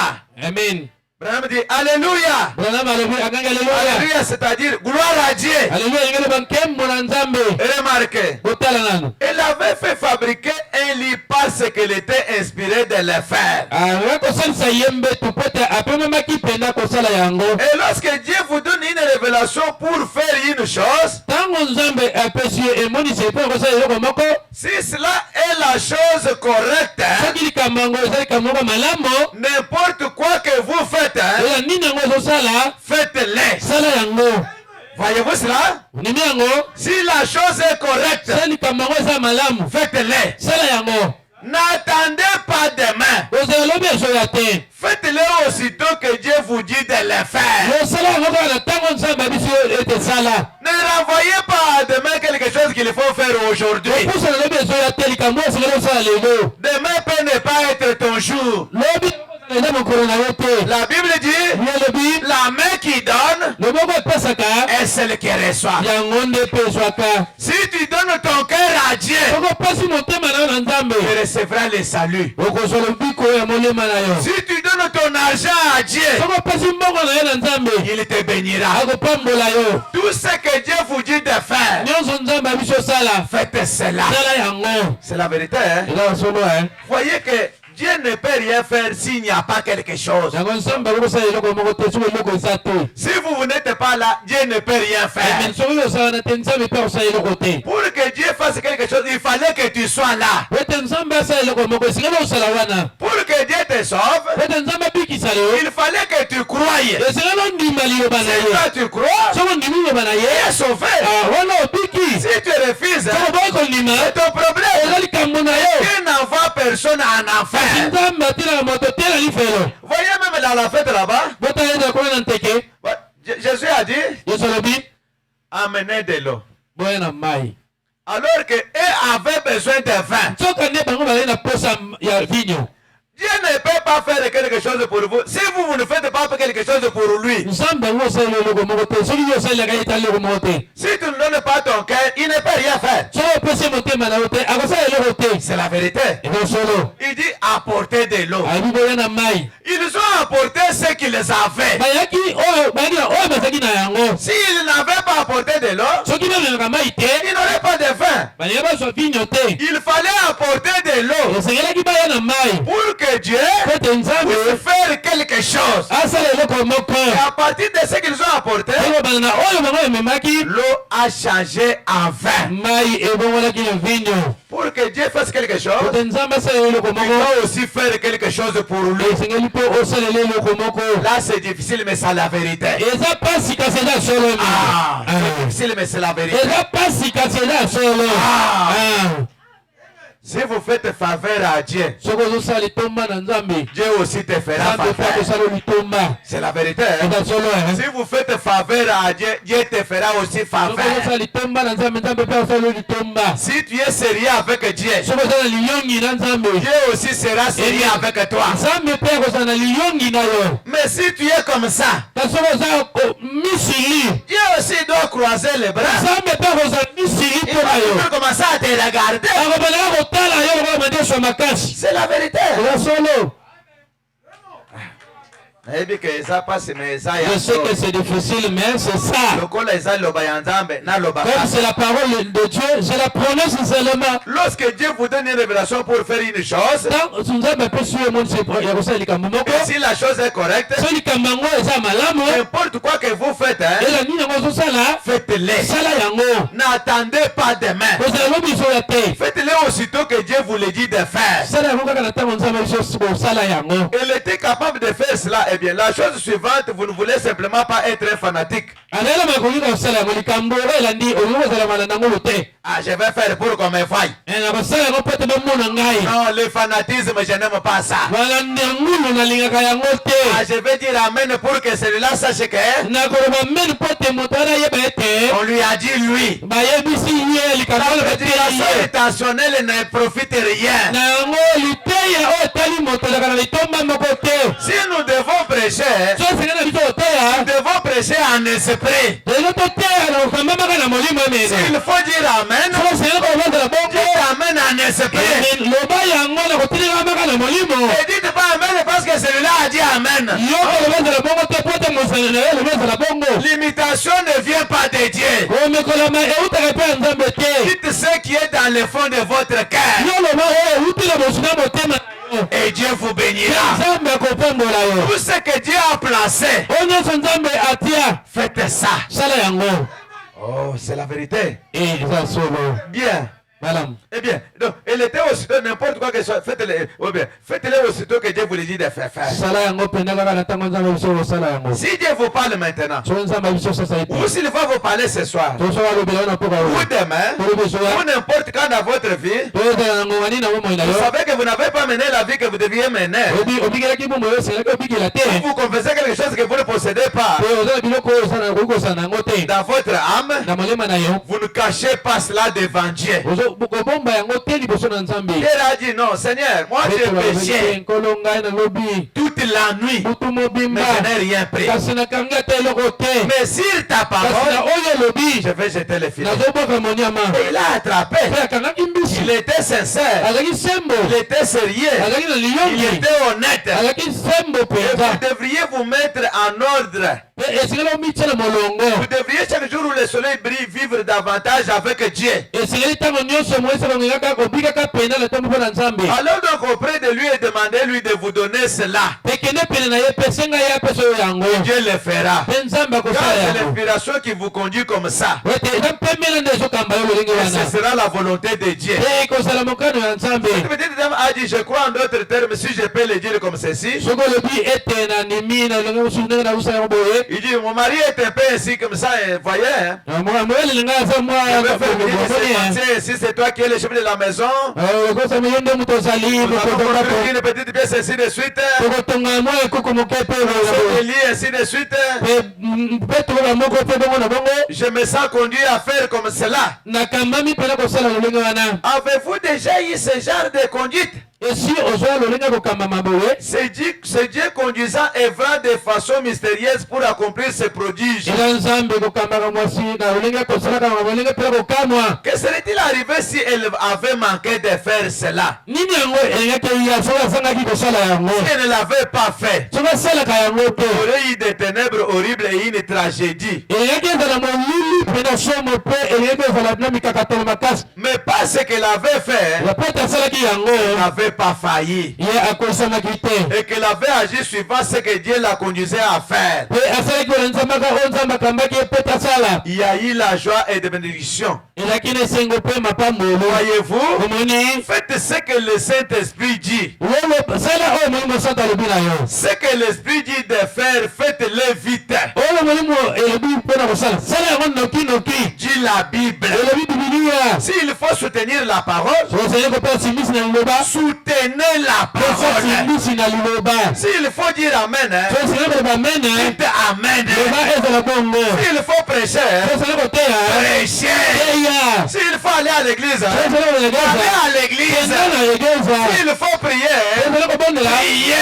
A: Amen. Branham dit Alléluia. Alléluia, c'est-à-dire gloire à Dieu. Remarquez, il avait fait fabriquer un lit parce qu'il était inspiré de le faire. Et lorsque Dieu vous donne une révélation pour faire une chose, si cela est la chose correcte, n'importe quoi que vous faites, faites-le. Voyez-vous cela? Si la chose est correcte, faites-le. N'attendez pas demain. Faites-le aussitôt que Dieu vous dit de le faire. Ne renvoyez pas à demain quelque chose qu'il faut faire aujourd'hui. Demain peut ne pas être ton jour. La Bible dit, la main qui donne est celle qui reçoit. Si tu donnes ton cœur à Dieu, tu recevras le salut. Si tu donnes ton argent à Dieu, il te bénira. Tout ce que Dieu vous dit de faire, faites cela. C'est la vérité. Hein? Voyez que Dieu ne peut rien faire s'il n'y a pas quelque chose. Si vous n'êtes pas là, Dieu ne peut rien faire. Pour que Dieu fasse quelque chose, il fallait que tu sois là. Pour que Dieu te sauve, il fallait que tu croyes. Si toi tu crois, tu es sauvé. Si tu refuses, c'est ton problème. Dieu n'envoie personne en enfer. Voyez même dans la fête là-bas, Jésus a dit, amenez de l'eau. Alors que eux avaient besoin de vin. Dieu ne peut pas faire quelque chose pour vous si vous ne faites pas quelque chose pour lui. Si tu ne donnes pas ton cœur, il ne peut rien faire. C'est la vérité. Il dit apporter de l'eau. Ils ont apporté ce qu'ils avaient. S'ils n'avaient pas apporté de l'eau, ils n'auraient pas de vin. Il fallait apporter de l'eau pour que Dieu puisse faire quelque chose. Et à partir de ce qu'ils ont apporté, l'eau a changé en vin. Pour que Dieu fasse quelque chose, il doit aussi faire quelque chose pour lui. Là c'est difficile, mais c'est la vérité. C'est difficile, mais c'est la vérité. Si vous faites faveur à Dieu, Dieu aussi te fera faveur. C'est la vérité. Hein? Si vous faites faveur à Dieu, Dieu te fera aussi faveur. Si tu es sérieux avec Dieu, Dieu aussi sera sérieux avec toi. Mais si tu es comme ça, Dieu aussi doit croiser les bras. Il va commencer à te regarder. C'est la vérité. Je sais que c'est difficile, mais c'est ça. Comme c'est la parole de Dieu, je la prononce sincèrement. Lorsque Dieu vous donne une révélation pour faire une chose, et si la chose est correcte, n'importe quoi que vous faites, faites-le. N'attendez pas demain. Faites-le aussitôt que Dieu vous le dit de faire. Il était capable de faire cela. Eh bien, la chose suivante, vous ne voulez simplement pas être un fanatique. Je vais faire pour qu'on me voie. Non, le fanatisme, je n'aime pas ça. Je vais dire amen pour que celui-là sache que on lui a dit lui. La prédication intentionnelle ne profite rien. Si nous devons prêcher, nous devons prêcher en esprit. S'il faut dire amen, dites amen en esprit. Et dites pas amen parce que celui-là a dit amen. L'imitation ne vient pas de Dieu. Dites ce qui est dans le fond de votre cœur. Et Dieu vous bénira. Tout ce que Dieu a placé, faites ça. Oh, c'est la vérité. Bien. Eh bien, donc, il était aussitôt n'importe quoi que soit, faites-le aussitôt que Dieu vous le dit de faire. Si Dieu vous parle maintenant, ou s'il va vous parler ce soir, ou demain, ou n'importe quand dans votre vie, vous savez que vous n'avez pas mené la vie que vous deviez mener. Vous confessez quelque chose que vous ne possédez pas dans votre âme, vous ne cachez pas cela devant Dieu. Pierre a dit non, Seigneur, moi j'ai péché toute la nuit, mais je n'ai rien pris. Mais sur ta parole, je vais jeter le filet. Et il a attrapé. Il était sincère. Il était sérieux. Il était honnête. Et vous devriez vous mettre en ordre. Vous devriez chaque jour où le soleil brille vivre davantage avec Dieu. Alors donc auprès de lui et demandez-lui de vous donner cela. Dieu le fera. Car c'est l'inspiration qui vous conduit comme ça. Et ce sera la volonté de Dieu. Cette petite dame a dit, je crois en d'autres termes, si je peux le dire comme ceci. Il dit, mon mari est un peu ainsi comme ça, voyez. Hein? Si c'est toi qui es le chef de la maison, une petite pièce ainsi de suite, ainsi de suite. Je me sens conduit à faire comme cela. Avez-vous déjà eu ce genre de conduite? C'est Dieu conduisant Eva de façon mystérieuse pour accomplir ses prodiges. Que serait-il arrivé si elle avait manqué de faire cela? Si elle ne l'avait pas fait, il y aurait eu des ténèbres horribles et une tragédie. Mais parce qu'elle avait fait, elle n'avait pas failli. Et qu'elle avait agi suivant ce que Dieu la conduisait à faire. Il y a eu la joie et la bénédiction. Voyez-vous, faites ce que le Saint-Esprit dit. Ce que l'Esprit dit de faire, faites-le vite. Dit la Bible. S'il faut soutenir la parole, soutenez la parole. S'il faut dire amen, dites amen. S'il faut prêcher, prêchez. S'il faut aller à l'église, allez à l'église. S'il faut prier, priez.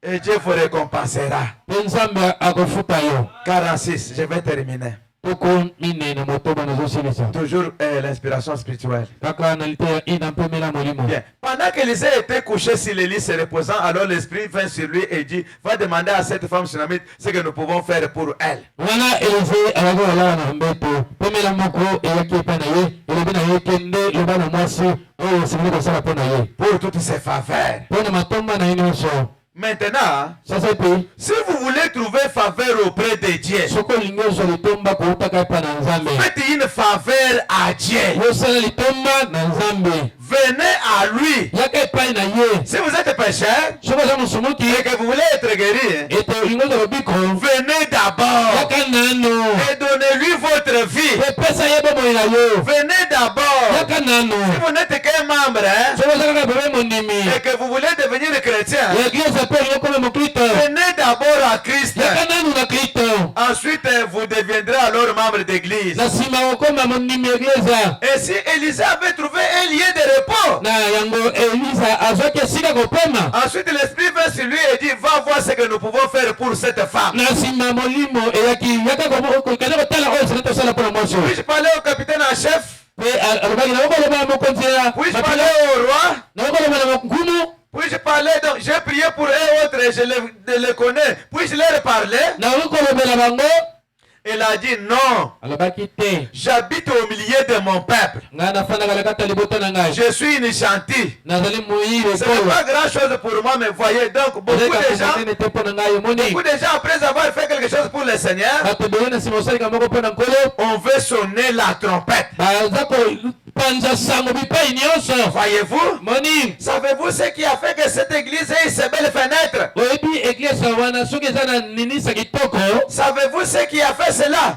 A: Et Dieu vous récompensera. 46, je vais terminer. Toujours l'inspiration spirituelle. Bien. Pendant qu'Élisée était couché sur le lit se reposant, alors l'Esprit vint sur lui et dit, va demander à cette femme sunamite ce que nous pouvons faire pour elle. Pour toutes ses faveurs. Maintenant, si vous voulez trouver faveur auprès de Dieu, faites une faveur à Dieu. Venez à lui. Si vous êtes pécheur et que vous voulez être guéri, venez d'abord et donnez-lui votre vie. Venez d'abord. Si vous n'êtes qu'un membre et que vous voulez devenir chrétien, venez d'abord à Christ. Ensuite, vous deviendrez alors membre d'église. Et si Élisée avait trouvé un lieu de repos, ensuite l'Esprit vint sur lui et dit, va voir ce que nous pouvons faire pour cette femme. Puis-je parler au capitaine en chef? Puis-je parler au roi? Puis-je parler, donc j'ai prié pour eux autres et je les connais. Puis-je leur parler? Il a dit non. J'habite au milieu de mon peuple. Je suis une chantier. Ce n'est pas grand chose pour moi, mais voyez donc beaucoup de gens après avoir fait quelque chose pour le Seigneur, on veut sonner la trompette. Voyez-vous? Savez-vous ce qui a fait que cette église ait ces belles fenêtres? Savez-vous ce qui a fait cela?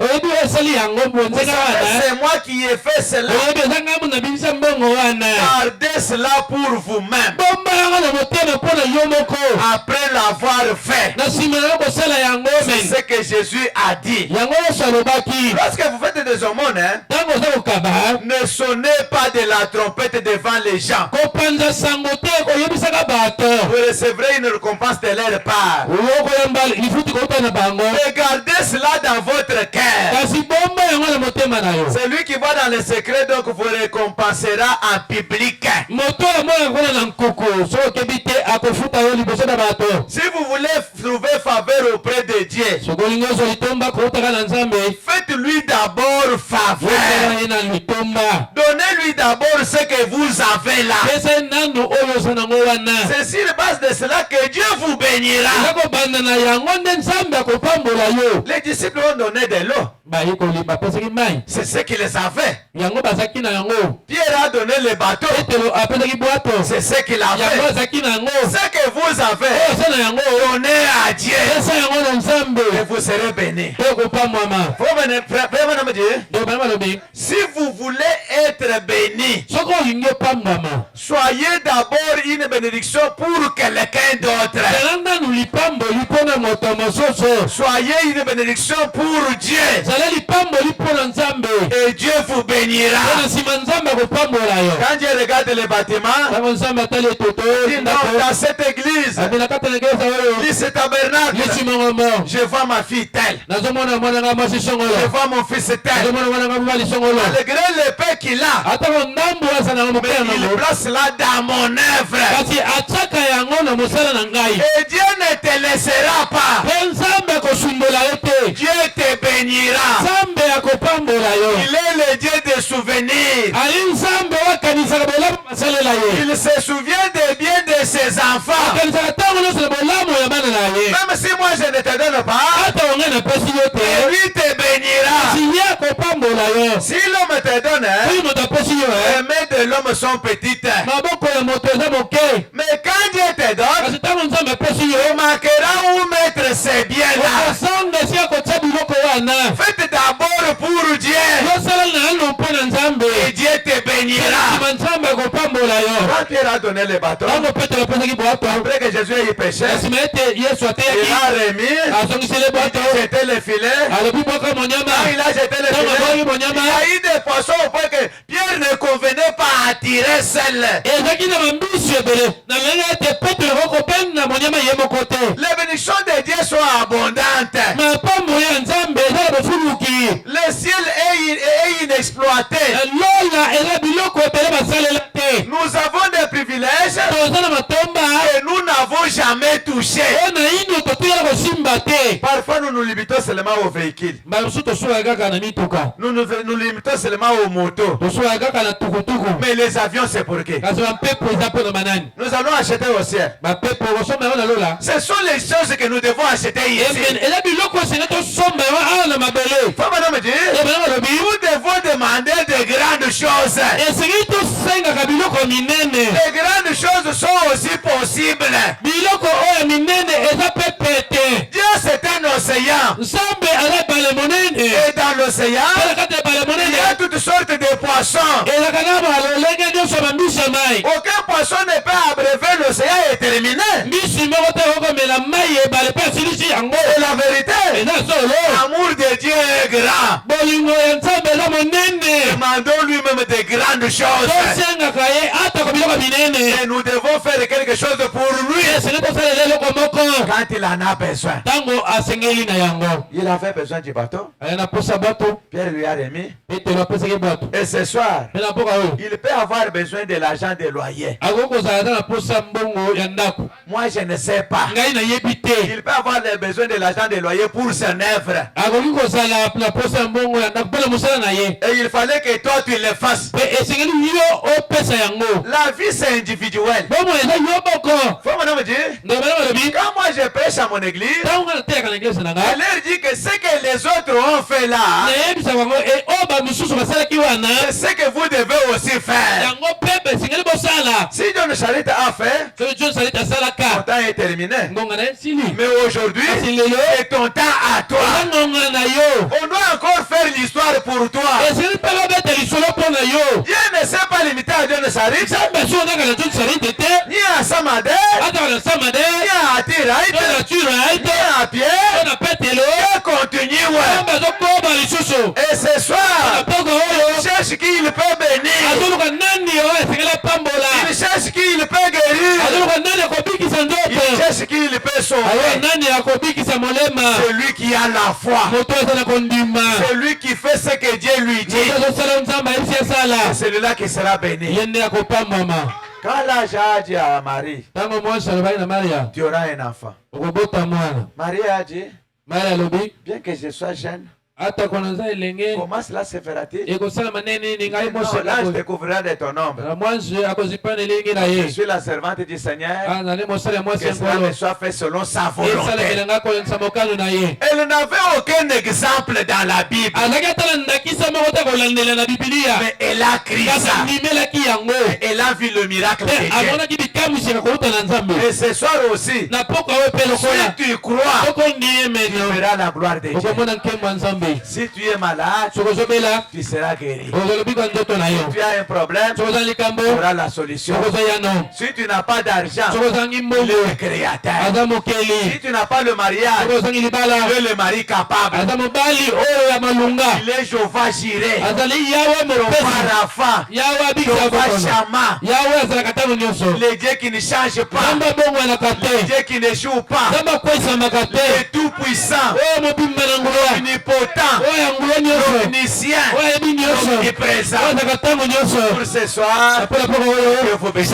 A: C'est moi qui ai fait cela. Gardez cela pour vous-même. Après l'avoir fait. C'est ce que Jésus a dit. Lorsque vous faites des aumônes, ne sonnez pas de la trompette devant les gens. Vous recevrez une récompense de leur part. Regardez cela dans votre cœur. Celui qui va dans le secret donc vous récompensera en public. Si vous voulez trouver faveur auprès de Dieu, faites-lui d'abord faveur. Donnez-lui d'abord ce que vous avez là. C'est sur base de cela que Dieu vous bénira. Les disciples ont donné de l'eau. C'est ce qu'ils avaient. Pierre a donné le bateau. C'est ce qu'il a fait. Ce que vous avez, donnez à Dieu. Et vous serez bénis. Si vous voulez être béni, soyez d'abord une bénédiction pour quelqu'un d'autre. Soyez une bénédiction pour Dieu. Et Dieu vous bénira. Quand Dieu regarde les bâtiments, dans cette église, dit ce tabernacle, je vois ma fille telle, je vois mon fils tel, malgré l'épée qu'il a, mais il place là dans mon œuvre. Et Dieu ne te laissera pas. Dieu te bénira. Il est le Dieu des souvenirs. Il se souvient de bien de ses enfants. Même si moi je ne te donne pas, lui te bénira. Si l'homme te donne, les mains de l'homme sont petites. Mais quand Dieu te donne, il manquera où mettre ses biens là. Faites d'abord pour Dieu. Et Dieu te bénira. Quand Pierre a donné le bâton, après que Jésus ait péché, il a remis, jeté le filet. Quand il a jeté le filet, il y a eu des poissons au point que Pierre ne convenait pas à tirer seul. Les bénédictions de Dieu sont abondantes. Le ciel est inexploité. Nous avons des privilèges que nous n'avons jamais touchés. Parfois nous nous limitons seulement aux véhicules. Nous nous limitons seulement aux motos. Mais les avions c'est pour qui? Nous allons acheter au ciel. Ce sont les choses que nous devons acheter ici. Nous devons demander de grandes choses. Les grandes choses sont aussi possibles. Dieu c'est un océan. Et dans l'océan, il y a toutes sortes de poissons. Aucun poisson ne peut abreuver l'océan et terminer. Et la vérité, l'amour de Dieu est grand. Demandons lui-même de grandes choses. Et nous devons faire quelque chose pour lui. Quand il en a besoin. Il avait besoin du bateau. Pierre lui a remis. Et ce soir, il peut avoir besoin de l'argent des loyers. Moi je ne sais pas. Il peut avoir besoin de l'argent des loyers pour son œuvre. Et il fallait que toi tu le fasses. La vie c'est individuel. Faut me dire, quand moi je prêche à mon église, elle leur dit que ce que les autres ont fait là, c'est ce que vous devez aussi faire. Si Dieu ne Charité a fait, ton temps est terminé. Mais aujourd'hui, c'est ton temps à toi. On doit encore faire l'histoire pour toi. Dieu ne s'est pas limité à Dieu ne Charité, ni à Samadé, ni à Atiraït, ni à Pierre. Il continue. Et ce soir, il cherche qui il peut bénir. Il cherche qui il peut guérir. Il cherche qui il peut sauver. C'est lui qui a la foi. C'est lui qui fait ce que Dieu lui dit. C'est celui-là qui sera béni. Quand l'âge a dit à Marie, tu auras un enfant. Marie a dit, bien que je sois jeune, comment cela se fera-t-il? Non, là je découvrirai de ton ombre. Je suis la servante du Seigneur. Que cela me soit fait selon sa volonté. Elle n'avait aucun exemple dans la Bible. Mais elle a crié ça. Elle a vu le miracle de Dieu. Et ce soir aussi, si tu crois, tu verras la gloire de Dieu. Si tu es malade, tu seras guéri. Si tu as un problème, tu auras la solution. Si tu n'as pas d'argent, le créateur. Si tu n'as pas le mariage, tu es le mari capable. Il est Jéhovah Jireh, Jéhovah Rapha, Jéhovah Shammah, le Dieu qui ne change pas, le Dieu qui ne joue pas, le tout-puissant, l'omnipotent, l'omniscient, l'omniprésent. Pour ce soir, que vous bénisse.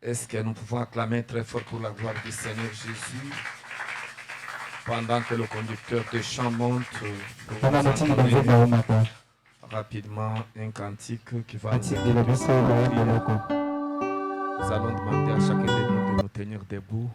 B: Est-ce que nous pouvons acclamer très fort pour la gloire du Seigneur Jésus pendant que le conducteur de chant monte pour nous acclamer rapidement un cantique qui va nous... Nous allons demander à chacun de nous tenir debout.